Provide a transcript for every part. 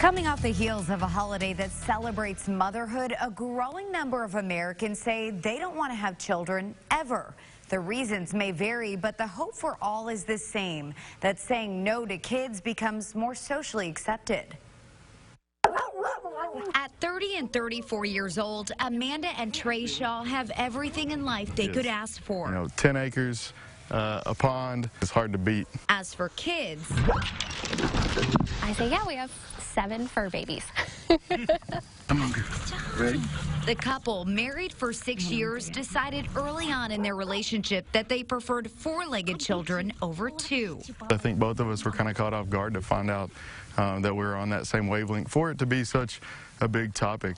Coming off the heels of a holiday that celebrates motherhood, a growing number of Americans say they don't want to have children ever. The reasons may vary, but the hope for all is the same, that saying no to kids becomes more socially accepted. At 30 and 34 years old, Amanda and Trey Shaw have everything in life they could ask for. 10 acres, a pond. It's hard to beat. As for kids, I say, yeah, we have 7 fur babies. Come on, girl. Ready? The couple, married for 6 years, decided early on in their relationship that they preferred 4-legged children over 2. I think both of us were kind of caught off guard to find out that we were on that same wavelength for it to be such a big topic.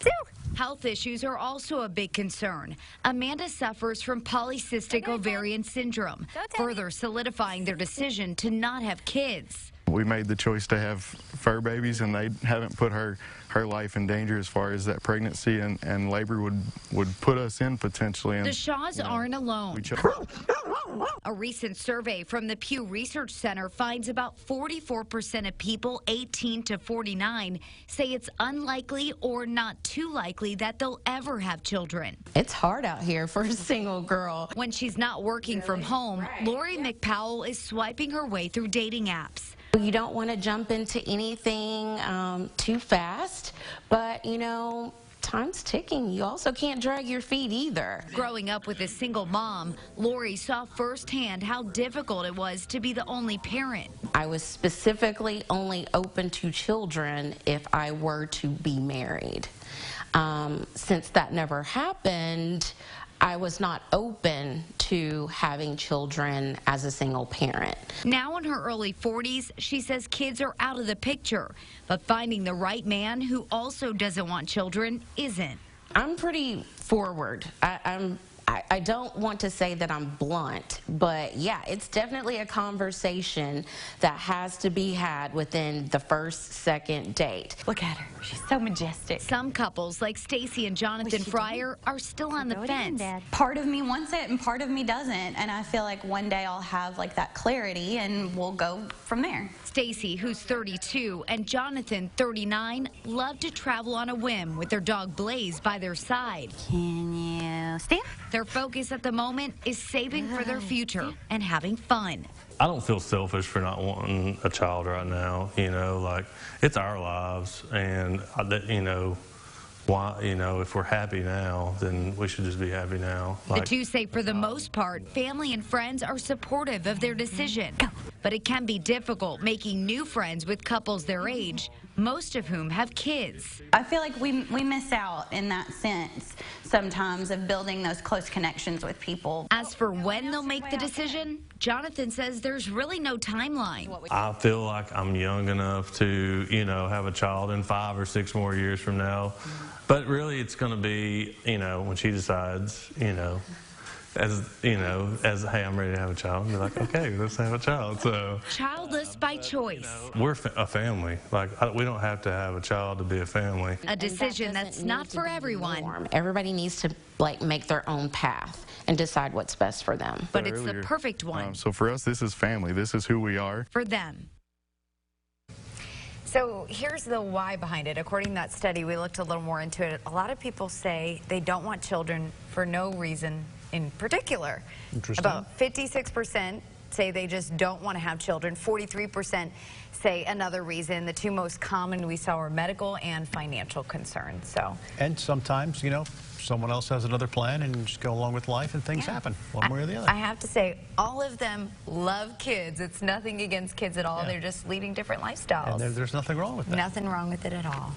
Health issues are also a big concern. Amanda suffers from polycystic ovarian syndrome, further solidifying their decision to not have kids. We made the choice to have fur babies, and they haven't put her life in danger as far as that pregnancy and labor would put us in potentially. And the Shaws aren't alone. A recent survey from the Pew Research Center finds about 44% of people 18 to 49 say it's unlikely or not too likely that they'll ever have children. It's hard out here for a single girl. When she's not working from home, Lori McPowell is swiping her way through dating apps. You don't want to jump into anything too fast, but, time's ticking. You also can't drag your feet either. Growing up with a single mom, Lori saw firsthand how difficult it was to be the only parent. I was specifically only open to children if I were to be married. Since that never happened, I was not open to having children as a single parent. Now in her early 40s, she says kids are out of the picture, but finding the right man who also doesn't want children isn't. I'm pretty forward. I don't want to say that I'm blunt, but yeah, it's definitely a conversation that has to be had within the first, second date. Look at her. She's so majestic. Some couples, like Stacy and Jonathan Fryer, are still on the fence. Part of me wants it and part of me doesn't, and I feel like one day I'll have that clarity and we'll go from there. Stacy, who's 32, and Jonathan, 39, love to travel on a whim with their dog Blaze by their side. Can you stand? Their focus at the moment is saving for their future and having fun. I don't feel selfish for not wanting a child right now, it's our lives, and why, if we're happy now, then we should just be happy now. The two say for the most part, family and friends are supportive of their decision. But it can be difficult making new friends with couples their age, most of whom have kids. I feel like we miss out in that sense sometimes of building those close connections with people. As for when they'll make the decision, Jonathan says there's really no timeline. I feel like I'm young enough to, have a child in 5 or 6 more years from now. But really it's going to be, when she decides, as hey, I'm ready to have a child, and be like, okay, let's have a child. So childless by choice. We're a family. We don't have to have a child to be a family. A decision that's not for everyone. Everybody needs to make their own path and decide what's best for them. But it's the perfect one. So for us, this is family. This is who we are. For them. So here's the why behind it. According to that study, we looked a little more into it. A lot of people say they don't want children for no reason in particular. Interesting. About 56% say they just don't want to have children. 43% say another reason. The two most common we saw were medical and financial concerns. And sometimes, someone else has another plan and you just go along with life and things happen one way or the other. I have to say, all of them love kids. It's nothing against kids at all. Yeah. They're just leading different lifestyles. And there's nothing wrong with that. Nothing wrong with it at all.